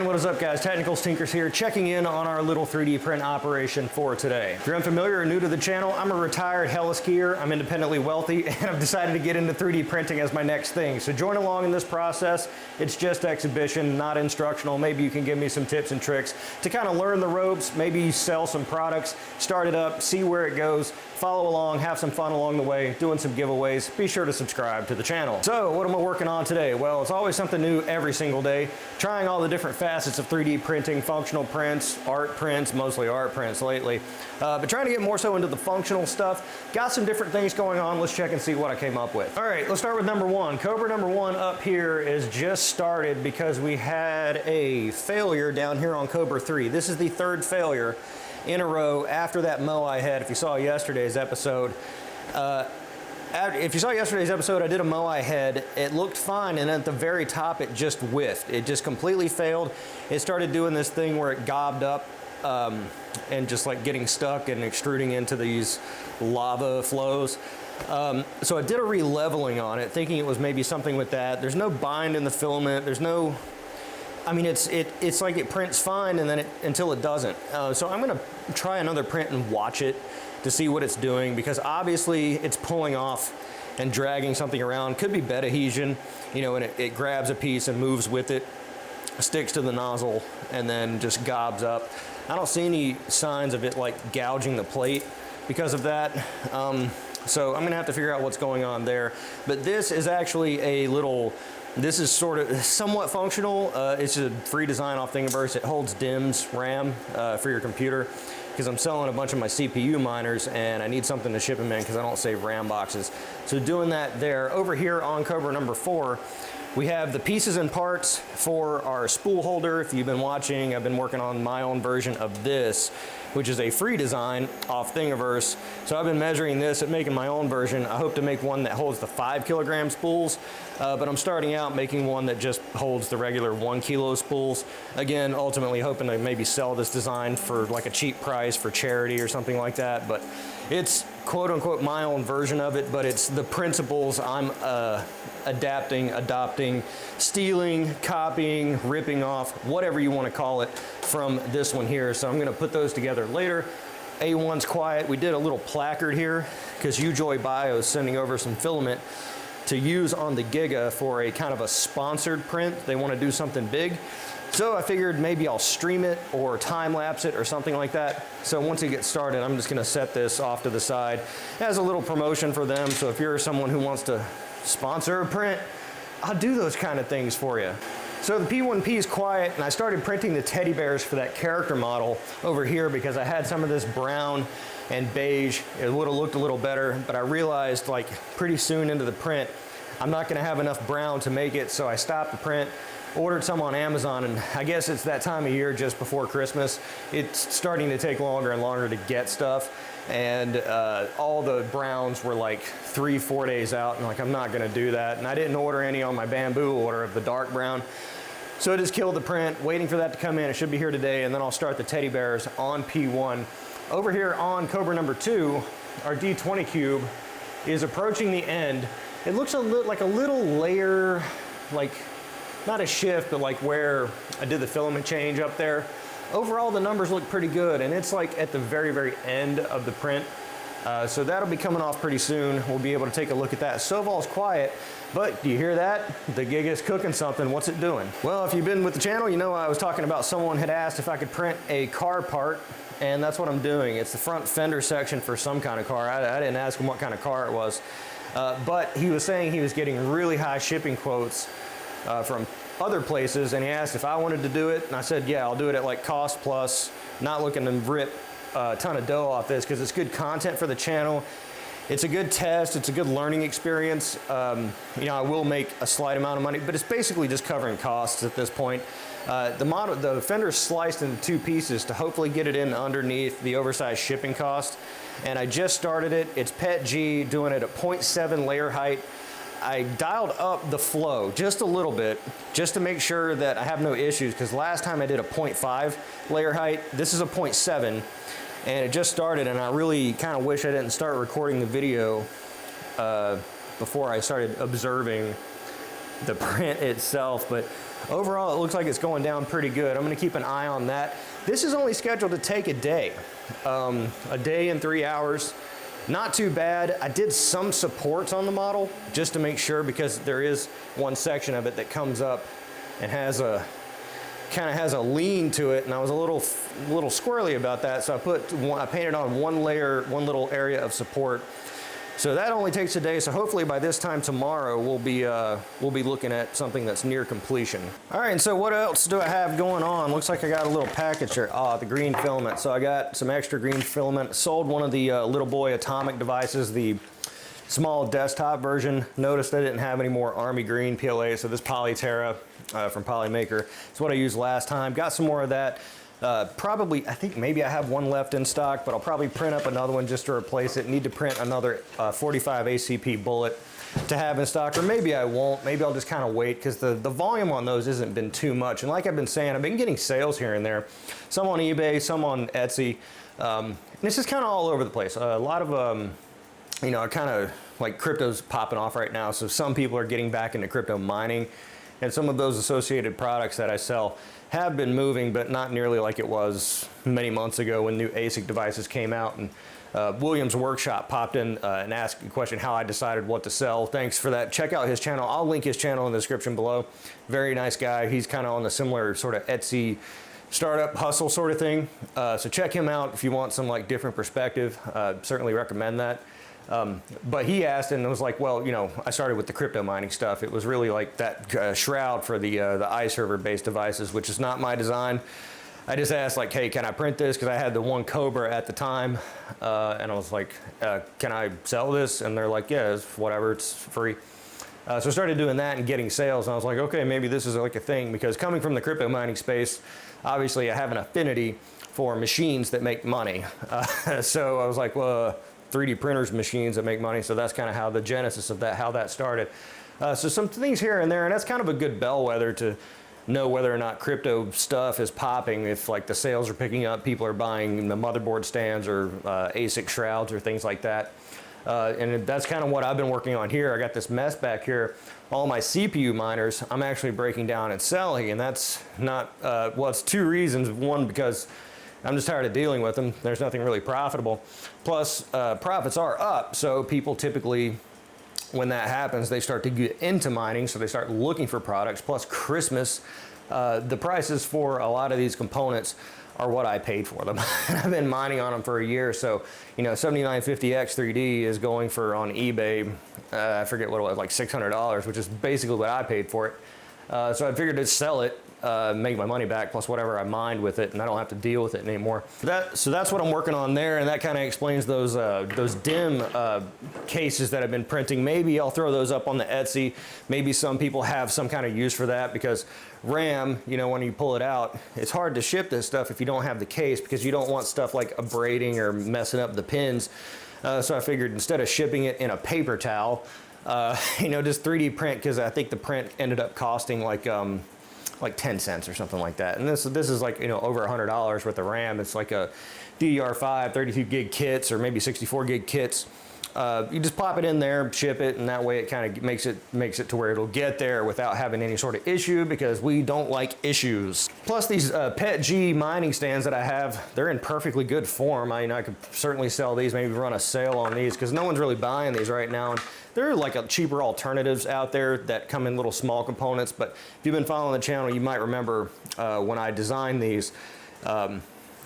And what is up, guys? Technical Tinkers here, checking in on our little 3D print operation for today. If you're unfamiliar or new to the channel, I'm a retired heli-skier. I'm independently wealthy, and I've decided to get into 3D printing as my next thing. So join along in this process. It's just exhibition, not instructional. Maybe you can give me some tips and tricks to kind of learn the ropes, maybe sell some products, start it up, see where it goes, follow along, have some fun along the way, doing some giveaways. Be sure to subscribe to the channel. So what am I working on today? Well, it's always something new every single day. Trying all the different facets of 3D printing, functional prints, art prints, mostly art prints lately. But trying to get more so into the functional stuff. Got some different things going on. Let's check and see what I came up with. All right, let's start with number one. Cobra number one up here is just started because we had a failure down here on Cobra 3. This is the third failure in a row after that Moai head. If you saw yesterday's episode, I did a Moai head. It looked fine, and at the very top, it just whiffed. It just completely failed. It started doing this thing where it gobbed up and just like getting stuck and extruding into these lava flows. So I did a re-leveling on it, thinking it was maybe something with that. There's no bind in the filament. There's no, I mean, it's like it prints fine, and then until it doesn't. So I'm gonna try another print and watch it to see what it's doing, because obviously it's pulling off and dragging something around. Could be bed adhesion, you know, and it grabs a piece and moves with it, sticks to the nozzle, and then just gobs up. I don't see any signs of it like gouging the plate because of that. So I'm gonna have to figure out what's going on there. But this is actually a little, this is sort of somewhat functional. It's a free design off Thingiverse. It holds DIMMs RAM for your computer, because I'm selling a bunch of my CPU miners and I need something to ship them in because I don't save RAM boxes. So doing that there. Over here on Cobra number 4, we have the pieces and parts for our spool holder. If you've been watching, I've been working on my own version of this, which is a free design off Thingiverse. So I've been measuring this and making my own version. I hope to make one that holds the 5 kilogram spools, but I'm starting out making one that just holds the regular 1 kilo spools. Again, ultimately hoping to maybe sell this design for like a cheap price for charity or something like that. But it's quote unquote my own version of it, but it's the principles I'm adopting, stealing, copying, ripping off, whatever you want to call it, from this one here. So I'm going to put those together later. A1's quiet. We did a little placard here because Ujoy Bio is sending over some filament to use on the Giga for a kind of a sponsored print. They want to do something big. So I figured maybe I'll stream it or time lapse it or something like that. So once it gets started, I'm just going to set this off to the side as a little promotion for them. So if you're someone who wants to sponsor a print, I'll do those kind of things for you. So the P1P is quiet, and I started printing the teddy bears for that character model over here because I had some of this brown and beige. It would have looked a little better, but I realized like pretty soon into the print, I'm not gonna have enough brown to make it, so I stopped the print, ordered some on Amazon, and I guess it's that time of year just before Christmas. It's starting to take longer and longer to get stuff. And all the browns were like 3-4 days out, and like I'm not gonna do that. And I didn't order any on my bamboo order of the dark brown. So I just killed the print, waiting for that to come in. It should be here today, and then I'll start the teddy bears on P1. Over here on Cobra number 2, our D20 cube is approaching the end. It looks like a little layer, like not a shift, but like where I did the filament change up there. Overall, the numbers look pretty good, and it's like at the very, very end of the print. So that'll be coming off pretty soon. We'll be able to take a look at that. Soval's quiet, but do you hear that? The Giga's cooking something. What's it doing? Well, if you've been with the channel, you know I was talking about someone had asked if I could print a car part, and that's what I'm doing. It's the front fender section for some kind of car. I didn't ask him what kind of car it was, but he was saying he was getting really high shipping quotes from other places, and he asked if I wanted to do it, and I said, yeah, I'll do it at like cost plus, not looking to rip a ton of dough off this because it's good content for the channel. It's a good test. It's a good learning experience. You know, I will make a slight amount of money, but it's basically just covering costs at this point. The fender is sliced into 2 pieces to hopefully get it in underneath the oversized shipping cost. And I just started it. It's PET G, doing it at 0.7 layer height. I dialed up the flow just a little bit just to make sure that I have no issues, because last time I did a 0.5 layer height. This is a 0.7, and it just started, and I really kind of wish I didn't start recording the video before I started observing the print itself, but overall it looks like it's going down pretty good. I'm gonna keep an eye on that. This is only scheduled to take a day and 3 hours. Not too bad. I did some supports on the model just to make sure, because there is one section of it that comes up and kind of has a lean to it, and I was a little squirrely about that, so I painted on one little area of support. So that only takes a day, so hopefully by this time tomorrow we'll be looking at something that's near completion. All right, and so what else do I have going on? Looks like I got a little package here. The green filament. So I got some extra green filament. Sold one of the little boy atomic devices, the small desktop version. Noticed I didn't have any more army green PLA, so this Polyterra from Polymaker is what I used last time. Got some more of that. Probably, I think maybe I have one left in stock, but I'll probably print up another one just to replace it. Need to print another 45 ACP bullet to have in stock, or maybe I won't. Maybe I'll just kind of wait, because the volume on those hasn't been too much. And like I've been saying, I've been getting sales here and there, some on eBay, some on Etsy. And it's just kind of all over the place. A lot of, you know, kind of like crypto's popping off right now. So some people are getting back into crypto mining, and some of those associated products that I sell have been moving, but not nearly like it was many months ago when new ASIC devices came out. And Williams Workshop popped in and asked a question how I decided what to sell. Thanks for that. Check out his channel. I'll link his channel in the description below. Very nice guy. He's kind of on the similar sort of Etsy startup hustle sort of thing. So check him out if you want some like different perspective. Certainly recommend that. But he asked and was like, well, you know, I started with the crypto mining stuff. It was really like that shroud for the iServer based devices, which is not my design. I just asked like, hey, can I print this? Because I had the one Cobra at the time. And I was like, can I sell this? And they're like, yeah, it's whatever, it's free. So I started doing that and getting sales. And I was like, okay, maybe this is like a thing, because coming from the crypto mining space, obviously I have an affinity for machines that make money. So I was like, well, 3D printers, machines that make money. So that's kind of how the genesis of that, how that started. So some things here and there, and that's kind of a good bellwether to know whether or not crypto stuff is popping. If like the sales are picking up, people are buying the motherboard stands or ASIC shrouds or things like that. And that's kind of what I've been working on here. I got this mess back here. All my CPU miners, I'm actually breaking down and selling, and that's not, well, it's two reasons. One, because I'm just tired of dealing with them. There's nothing really profitable. Plus, profits are up, so people typically, when that happens, they start to get into mining, so they start looking for products. Plus Christmas, the prices for a lot of these components are what I paid for them. I've been mining on them for a year, so you know, 7950X3D is going for on eBay, I forget what it was, like $600, which is basically what I paid for it. So I figured to sell it, make my money back plus whatever I mined with it, and I don't have to deal with it anymore. So that's what I'm working on there, and that kind of explains those DIMM cases that I've been printing. Maybe I'll throw those up on the Etsy. Maybe some people have some kind of use for that, because RAM, you know, when you pull it out, it's hard to ship this stuff if you don't have the case, because you don't want stuff like abrading or messing up the pins. So I figured instead of shipping it in a paper towel, you know, just 3D print, because I think the print ended up costing like 10 cents or something like that. And this is like, you know, over $100 worth of RAM. It's like a DDR5 32 gig kits or maybe 64 gig kits. You just pop it in there, ship it, and that way it kind of makes it to where it'll get there without having any sort of issue, because we don't like issues. Plus these PETG mining stands that I have, they're in perfectly good form. I mean, I could certainly sell these, maybe run a sale on these, because no one's really buying these right now. And there are like cheaper alternatives out there that come in little small components, but if you've been following the channel, you might remember when I designed these,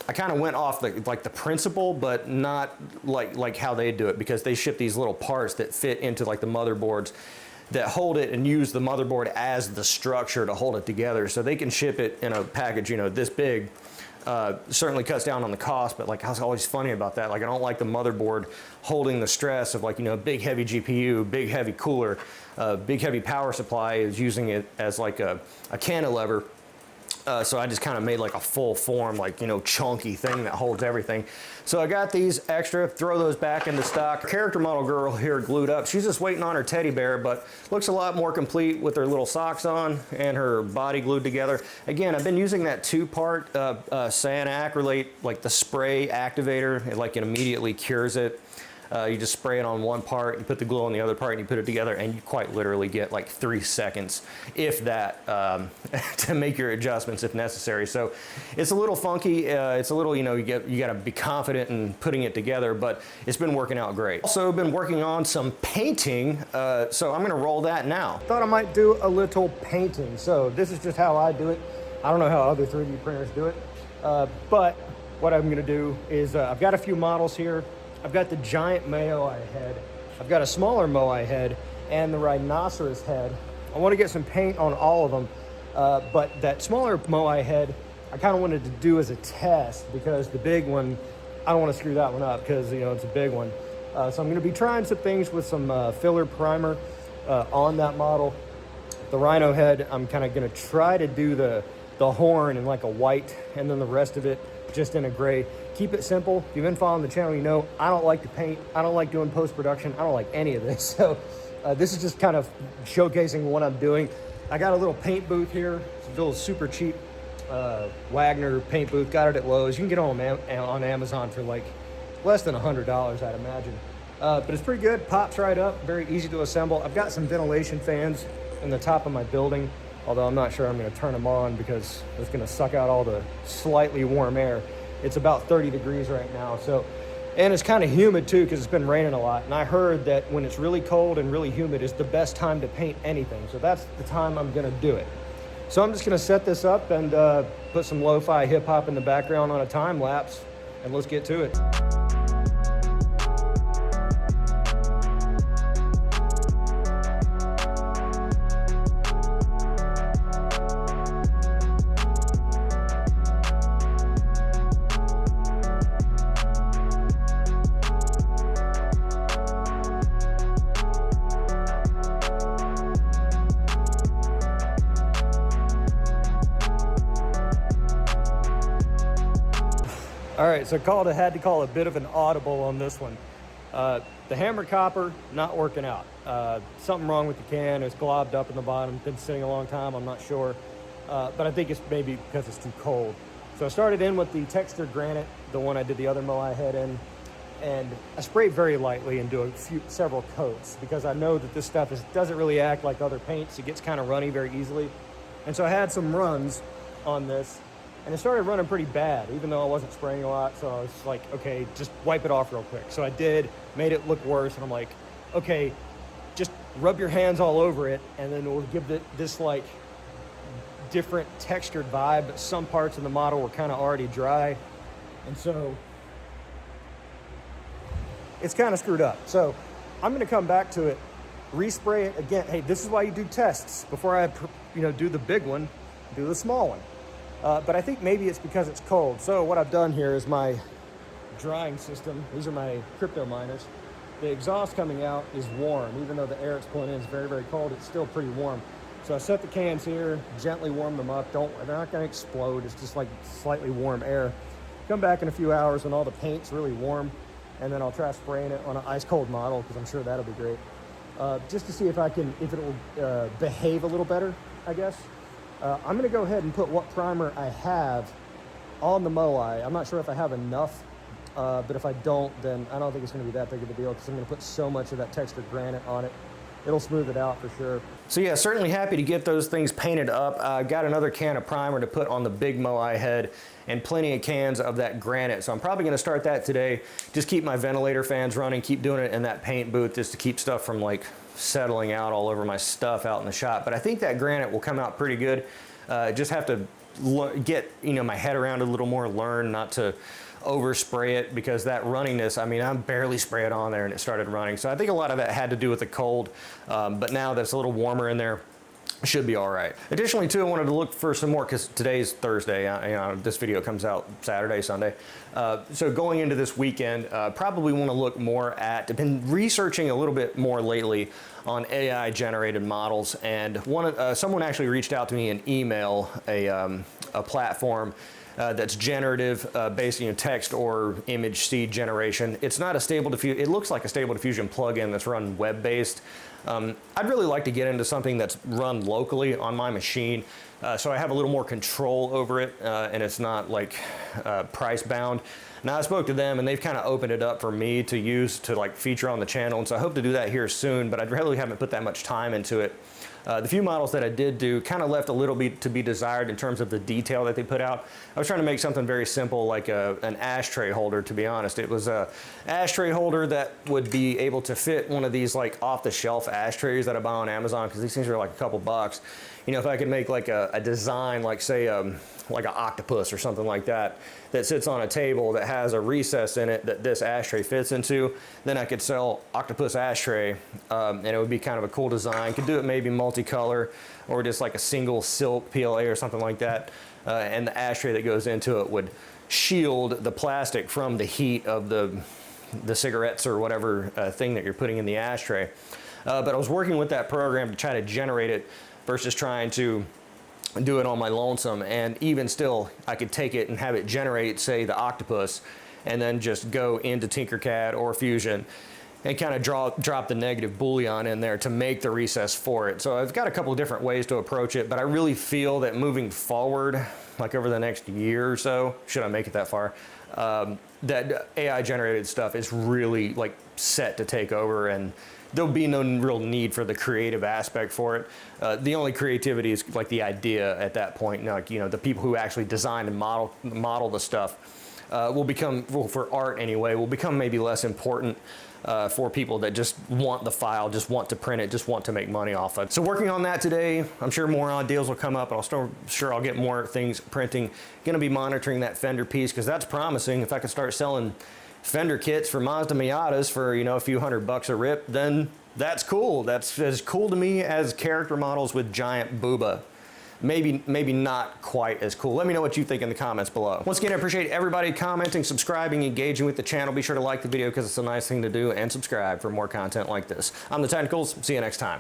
I kind of went off the principle, but not like how they do it, because they ship these little parts that fit into like the motherboards that hold it and use the motherboard as the structure to hold it together. So they can ship it in a package, you know, this big. Certainly cuts down on the cost, but like I was always funny about that. Like I don't like the motherboard holding the stress of like, you know, big heavy GPU, big heavy cooler, big heavy power supply is using it as like a cantilever. So I just kind of made like a full form, like, you know, chunky thing that holds everything. So I got these extra, throw those back into stock. Character model girl here glued up. She's just waiting on her teddy bear, but looks a lot more complete with her little socks on and her body glued together. Again, I've been using that two-part cyan acrylate, like the spray activator. It immediately cures it. You just spray it on one part, you put the glue on the other part, and you put it together, and you quite literally get like 3 seconds, if that, to make your adjustments if necessary. So it's a little funky. It's a little, you know, you got to be confident in putting it together, but it's been working out great. Also been working on some painting, so I'm going to roll that now. Thought I might do a little painting. So this is just how I do it. I don't know how other 3D printers do it, but what I'm going to do is I've got a few models here. I've got the giant Moai head. I've got a smaller Moai head and the rhinoceros head. I want to get some paint on all of them, but that smaller Moai head, I kind of wanted to do as a test because the big one, I don't want to screw that one up because, you know, it's a big one. So I'm going to be trying some things with some filler primer on that model. The rhino head, I'm kind of going to try to do the horn in like a white and then the rest of it just in a gray. Keep it simple. If you've been following the channel, you know I don't like to paint. I don't like doing post-production. I don't like any of this. So this is just kind of showcasing what I'm doing. I got a little paint booth here. It's a little super cheap Wagner paint booth. Got it at Lowe's. You can get it on Amazon for like less than $100, I'd imagine. But it's pretty good. Pops right up. Very easy to assemble. I've got some ventilation fans in the top of my building, although I'm not sure I'm going to turn them on because it's going to suck out all the slightly warm air. It's about 30 degrees right now, so, and it's kind of humid too because it's been raining a lot. And I heard that when it's really cold and really humid is the best time to paint anything. So that's the time I'm going to do it. So I'm just going to set this up and put some lo-fi hip hop in the background on a time lapse, and let's get to it. All right, so had to call a bit of an audible on this one. The hammer copper, not working out. Something wrong with the can. It's globbed up in the bottom. Been sitting a long time, I'm not sure. But I think it's maybe because it's too cold. So I started in with the textured granite, the one I did the other Moai head in, and I sprayed very lightly and do several coats because I know that this stuff doesn't really act like other paints. It gets kind of runny very easily. And so I had some runs on this, and it started running pretty bad, even though I wasn't spraying a lot. So I was like, okay, just wipe it off real quick. So I did, made it look worse. And I'm like, okay, just rub your hands all over it. And then we'll give this like different textured vibe. But some parts of the model were kind of already dry. And so it's kind of screwed up. So I'm going to come back to it, respray it again. Hey, this is why you do tests. Before I, do the big one, do the small one. But I think maybe it's because it's cold. So what I've done here is my drying system. These are my crypto miners. The exhaust coming out is warm. Even though the air it's pulling in is very, very cold, it's still pretty warm. So I set the cans here, gently warm them up. They're not going to explode. It's just like slightly warm air. Come back in a few hours when all the paint's really warm, and then I'll try spraying it on an ice cold model because I'm sure that'll be great. Just to see if it'll behave a little better, I guess. I'm going to go ahead and put what primer I have on the Moai. I'm not sure if I have enough, but if I don't, then I don't think it's going to be that big of a deal because I'm going to put so much of that textured granite on it. It'll smooth it out for sure. So yeah, certainly happy to get those things painted up. I've got another can of primer to put on the big Moai head and plenty of cans of that granite. So I'm probably going to start that today. Just keep my ventilator fans running, keep doing it in that paint booth just to keep stuff from like settling out all over my stuff out in the shop. But I think that granite will come out pretty good. Just have to get my head around it a little more, learn not to overspray it because that runniness, I mean, I barely spray it on there and it started running. So I think a lot of that had to do with the cold, but now that's a little warmer in there, should be all right. Additionally too, I wanted to look for some more because today's Thursday, this video comes out Saturday, Sunday. So going into this weekend, probably want to look more at, I've been researching a little bit more lately on AI generated models, and someone actually reached out to me in email, a platform that's generative, based text or image seed generation. It's not a Stable Diffusion. It looks like a Stable Diffusion plugin that's run web-based. I'd really like to get into something that's run locally on my machine, so I have a little more control over it, and it's not like price bound. Now I spoke to them and they've kind of opened it up for me to use to like feature on the channel, and so I hope to do that here soon, but I really haven't put that much time into it. The few models that I did do kind of left a little bit to be desired in terms of the detail that they put out. I was trying to make something very simple, like an ashtray holder, to be honest. It was a ashtray holder that would be able to fit one of these like off-the-shelf ashtrays that I buy on Amazon, because these things are like a couple bucks. You know, if I could make like a design, like say like an octopus or something like that, that sits on a table that has a recess in it that this ashtray fits into, then I could sell octopus ashtray, and it would be kind of a cool design. Could do it maybe multicolor or just like a single silk PLA or something like that, and the ashtray that goes into it would shield the plastic from the heat of the cigarettes or whatever thing that you're putting in the ashtray. But I was working with that program to try to generate it versus trying to do it on my lonesome, and even still I could take it and have it generate, say, the octopus, and then just go into Tinkercad or Fusion and kind of drop the negative boolean in there to make the recess for it. So I've got a couple of different ways to approach it, but I really feel that moving forward, like over the next year or so, should I make it that far, that AI generated stuff is really like set to take over, and there'll be no real need for the creative aspect for it. The only creativity is like the idea at that point. Like, you know, the people who actually design and model the stuff will become, well, for art anyway, will become maybe less important for people that just want the file, just want to print it, just want to make money off it. So working on that today. I'm sure more ideas will come up, and I'll get more things printing. Gonna be monitoring that fender piece, because that's promising. If I could start selling fender kits for Mazda Miatas for, you know, a few $100 a rip, then that's cool. That's as cool to me as character models with giant booba. Maybe not quite as cool. Let me know what you think in the comments below. Once again, I appreciate everybody commenting, subscribing, engaging with the channel. Be sure to like the video because it's a nice thing to do, and subscribe for more content like this. I'm the Technicals. See you next time.